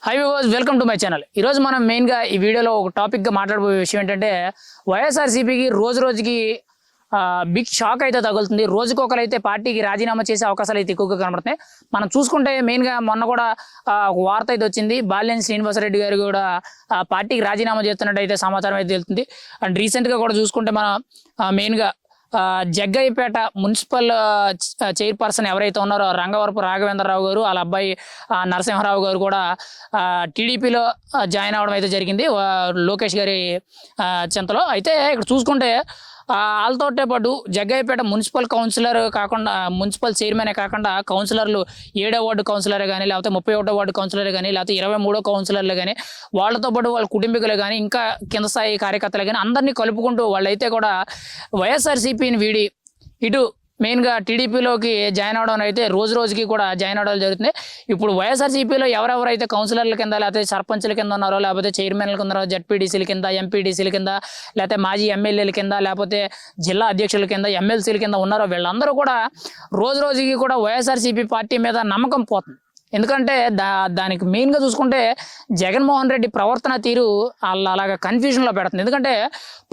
High viewers, welcome to my channel. ఈరోజు మనం మెయిన్గా ఈ వీడియోలో ఒక టాపిక్గా మాట్లాడబోయే విషయం ఏంటంటే వైఎస్ఆర్సీపీకి రోజు రోజుకి బిగ్ షాక్ అయితే తగులుతుంది. రోజుకొకరైతే పార్టీకి రాజీనామా చేసే అవకాశాలు అయితే ఎక్కువగా కనబడుతున్నాయి. మనం చూసుకుంటే మెయిన్గా మొన్న కూడా ఒక వార్త అయితే వచ్చింది. బాలినేని శ్రీనివాసరెడ్డి గారు కూడా పార్టీకి రాజీనామా చేస్తున్నట్టు అయితే సమాచారం అయితే తెలుస్తుంది. అండ్ రీసెంట్గా కూడా చూసుకుంటే మనం మెయిన్గా జగ్గయ్యపేట మున్సిపల్ చైర్పర్సన్ ఎవరైతే ఉన్నారో రంగవరపు రాఘవేంద్రరావు గారు, వాళ్ళ అబ్బాయి నరసింహారావు గారు కూడా టీడీపీలో జాయిన్ అవ్వడం అయితే జరిగింది లోకేష్ గారి చెంతలో. అయితే ఇక్కడ చూసుకుంటే వాళ్ళతో పాటు జగ్గయ్యపేట మున్సిపల్ కౌన్సిలర్ కాకుండా, మున్సిపల్ చైర్మనే కాకుండా కౌన్సిలర్లు 7వ వార్డు కౌన్సిలర్ కానీ, లేకపోతే 31వ వార్డు కౌన్సిలర్ కానీ, లేకపోతే 23వ కౌన్సిలర్లు కానీ, వాళ్ళతో పాటు వాళ్ళ కుటుంబీకులు కానీ, ఇంకా కింద స్థాయి కార్యకర్తలు కానీ అందరినీ కలుపుకుంటూ వాళ్ళైతే కూడా వైఎస్ఆర్సీపీని వీడి ఇటు మెయిన్గా టీడీపీలోకి జాయిన్ అవడం అయితే రోజు రోజుకి కూడా జాయిన్ అవడం జరుగుతుంది. ఇప్పుడు వైఎస్ఆర్సీపీలో ఎవరెవరైతే కౌన్సిలర్ల కింద, లేకపోతే సర్పంచ్ల కింద ఉన్నారో, లేకపోతే చైర్మన్ల కింద, జడ్పీడీసీల కింద, ఎంపీడీసీల కింద, లేకపోతే మాజీ ఎమ్మెల్యేల కింద, లేకపోతే జిల్లా అధ్యక్షుల కింద, ఎమ్మెల్సీల కింద ఉన్నారో వీళ్ళందరూ కూడా రోజు రోజుకి కూడా వైఎస్ఆర్సీపీ పార్టీ మీద నమ్మకం పోతుంది. ఎందుకంటే దానికి మెయిన్గా చూసుకుంటే జగన్మోహన్ రెడ్డి ప్రవర్తన తీరు అలాగా కన్ఫ్యూజన్లో పెడుతుంది. ఎందుకంటే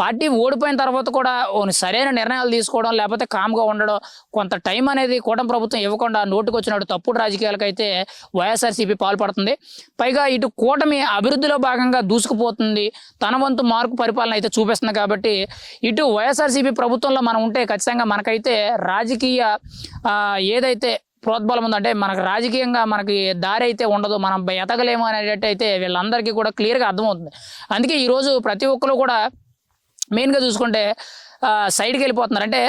పార్టీ ఓడిపోయిన తర్వాత కూడా సరైన నిర్ణయాలు తీసుకోవడం, లేకపోతే కామ్గా ఉండడం, కొంత టైం అనేది కూటమి ప్రభుత్వం ఇవ్వకుండా నోటుకు వచ్చినట్టు తప్పుడు రాజకీయాలకైతే వైఎస్ఆర్సీపీ పాల్పడుతుంది. పైగా ఇటు కూటమి అభివృద్ధిలో భాగంగా దూసుకుపోతుంది, తన వంతు మార్పు పరిపాలన అయితే చూపిస్తుంది. కాబట్టి ఇటు వైఎస్ఆర్సీపీ ప్రభుత్వంలో మనం ఉంటే ఖచ్చితంగా మనకైతే రాజకీయ ఏదైతే ప్రోద్బలం ఉందంటే మనకు రాజకీయంగా మనకి దారి అయితే ఉండదు, మనం ఎతగలేము అనేటట్టు అయితే వీళ్ళందరికీ కూడా క్లియర్గా అర్థమవుతుంది. అందుకే ఈరోజు ప్రతి ఒక్కరు కూడా మెయిన్గా చూసుకుంటే సైడ్కి వెళ్ళిపోతున్నారు. అంటే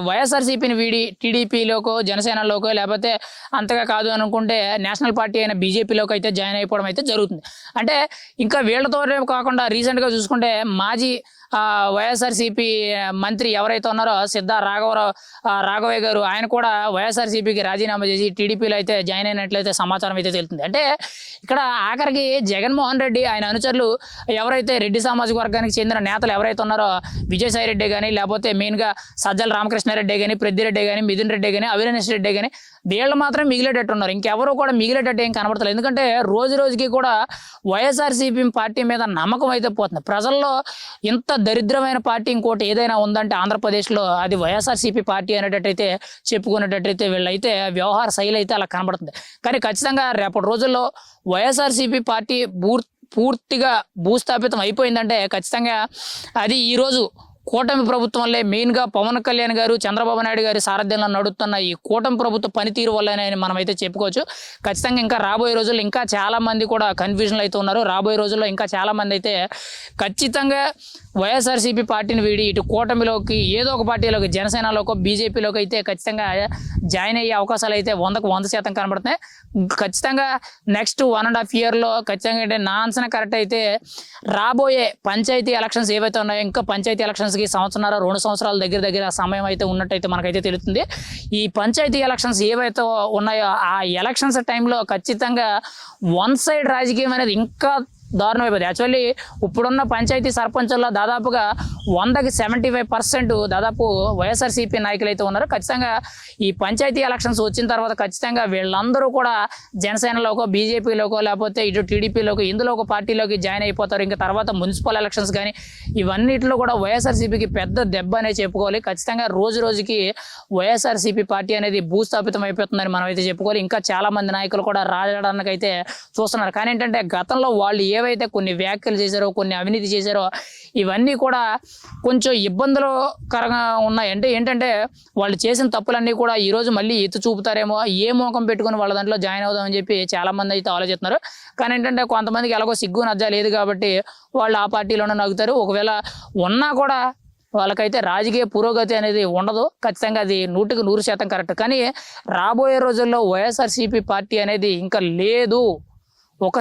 వైఎస్ఆర్సీపీని వీడి టీడీపీలోకో, జనసేనలోకో, లేకపోతే అంతగా కాదు అనుకుంటే నేషనల్ పార్టీ అయిన బీజేపీలోకి అయితే జాయిన్ అయిపోవడం అయితే జరుగుతుంది. అంటే ఇంకా వీళ్ళతో కాకుండా రీసెంట్గా చూసుకుంటే మాజీ వైఎస్ఆర్సీపీ మంత్రి ఎవరైతే ఉన్నారో సిద్ధా రాఘవయ్య గారు, ఆయన కూడా వైఎస్ఆర్సీపీకి రాజీనామా చేసి టీడీపీలో అయితే జాయిన్ అయినట్లయితే సమాచారం అయితే తెలుస్తుంది. అంటే ఇక్కడ ఆఖరికి జగన్మోహన్ రెడ్డి ఆయన అనుచరులు ఎవరైతే రెడ్డి సామాజిక వర్గానికి చెందిన నేతలు ఎవరైతే ఉన్నారో విజయసాయి రెడ్డి కానీ, లేకపోతే మెయిన్గా సజ్జల రామకృష్ణారెడ్డి కానీ, పెద్దిరెడ్డి కానీ, మిథున్ రెడ్డి కానీ, అవినాష్ రెడ్డి కానీ, వీళ్ళు మాత్రం మిగిలేటట్టు ఉన్నారు. ఇంకెవరు కూడా మిగిలేటట్టు ఏం కనబడతలేదు. ఎందుకంటే రోజు రోజుకి కూడా వైఎస్ఆర్సీపీ పార్టీ మీద నమ్మకం అయితే పోతుంది ప్రజల్లో. ఇంత దరిద్రమైన పార్టీ ఇంకోటి ఏదైనా ఉందంటే ఆంధ్రప్రదేశ్లో అది వైఎస్ఆర్సీపీ పార్టీ అనేటట్టయితే చెప్పుకునేటట్టయితే వీళ్ళైతే వ్యవహార శైలి అయితే అలా కనబడుతుంది. కానీ ఖచ్చితంగా రేపటి రోజుల్లో వైఎస్ఆర్సీపీ పార్టీ పూర్తిగా భూస్థాపితం అయిపోయిందంటే ఖచ్చితంగా అది ఈరోజు కూటమి ప్రభుత్వం వల్లే. మెయిన్గా పవన్ కళ్యాణ్ గారు, చంద్రబాబు నాయుడు గారి సారథ్యంలో నడుస్తున్న ఈ కూటమి ప్రభుత్వ పనితీరు వల్లనే మనం అయితే చెప్పుకోవచ్చు. ఖచ్చితంగా ఇంకా రాబోయే రోజుల్లో ఇంకా చాలామంది కూడా కన్ఫ్యూజన్లు అయితే ఉన్నారు. రాబోయే రోజుల్లో ఇంకా చాలామంది అయితే ఖచ్చితంగా వైఎస్ఆర్సీపీ పార్టీని వీడి ఇటు కూటమిలోకి, ఏదో ఒక పార్టీలోకి, జనసేనలోకో, బీజేపీలోకి అయితే ఖచ్చితంగా జాయిన్ అయ్యే అవకాశాలు అయితే 100% కనబడుతున్నాయి. ఖచ్చితంగా నెక్స్ట్ 1.5 yearలో ఖచ్చితంగా అంటే నా అంచనా కరెక్ట్ అయితే రాబోయే పంచాయతీ ఎలక్షన్స్ ఏవైతే ఉన్నాయో, ఇంకా పంచాయతీ ఎలక్షన్స్కి 1.5-2 సంవత్సరాల దగ్గర సమయం అయితే ఉన్నట్టయితే మనకైతే తెలుస్తుంది. ఈ పంచాయతీ ఎలక్షన్స్ ఏవైతే ఉన్నాయో ఆ ఎలక్షన్స్ టైంలో ఖచ్చితంగా వన్ సైడ్ రాజకీయం అనేది ఇంకా దారుణం అయిపోయింది. యాక్చువల్లీ ఇప్పుడున్న పంచాయతీ సర్పంచుల్లో దాదాపుగా 100కి 75% దాదాపు వైఎస్ఆర్సీపీ నాయకులు అయితే ఉన్నారు. ఖచ్చితంగా ఈ పంచాయతీ ఎలక్షన్స్ వచ్చిన తర్వాత ఖచ్చితంగా వీళ్ళందరూ కూడా జనసేనలోకో, బీజేపీలోకో, లేకపోతే ఇటు టీడీపీలోకి, ఇందులో ఒక పార్టీలోకి జాయిన్ అయిపోతారు. ఇంకా తర్వాత మున్సిపల్ ఎలక్షన్స్ కానీ ఇవన్నిటిలో కూడా వైఎస్ఆర్సీపీకి పెద్ద దెబ్బ అనేది చెప్పుకోవాలి. ఖచ్చితంగా రోజు రోజుకి వైఎస్ఆర్సీపీ పార్టీ అనేది భూస్థాపితం అయిపోతుందని మనం అయితే చెప్పుకోవాలి. ఇంకా చాలామంది నాయకులు కూడా రావడానికి అయితే చూస్తున్నారు. కానీ ఏంటంటే గతంలో వాళ్ళు ఏవైతే కొన్ని వ్యాఖ్యలు చేశారో, కొన్ని అవినీతి చేశారో, ఇవన్నీ కూడా కొంచెం ఇబ్బందులకరంగా ఉన్నాయి. అంటే ఏంటంటే వాళ్ళు చేసిన తప్పులన్నీ కూడా ఈరోజు మళ్ళీ ఎత్తి చూపుతారేమో, ఏ మోకం పెట్టుకుని వాళ్ళ దాంట్లో జాయిన్ అవుదామని చెప్పి చాలామంది అయితే ఆలోచిస్తున్నారు. కానీ ఏంటంటే కొంతమందికి ఎలాగో సిగ్గు నజ్జా లేదు కాబట్టి వాళ్ళు ఆ పార్టీలోనే నవ్వుతారు. ఒకవేళ ఉన్నా కూడా వాళ్ళకైతే రాజకీయ పురోగతి అనేది ఉండదు. ఖచ్చితంగా అది 100% కరెక్ట్. కానీ రాబోయే రోజుల్లో వైఎస్ఆర్సీపీ పార్టీ అనేది ఇంకా లేదు. ఒక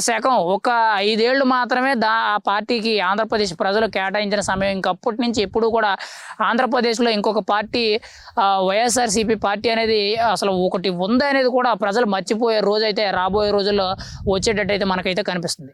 5 ఏళ్ళు మాత్రమే ఆ పార్టీకి ఆంధ్రప్రదేశ్ ప్రజలు కేటాయించిన సమయం. ఇంకప్పటి నుంచి ఎప్పుడు కూడా ఆంధ్రప్రదేశ్లో ఇంకొక పార్టీ వైఎస్ఆర్సీపీ పార్టీ అనేది అసలు ఒకటి ఉంది అనేది కూడా ప్రజలు మర్చిపోయే రోజైతే రాబోయే రోజుల్లో వచ్చేటట్టయితే మనకైతే కనిపిస్తుంది.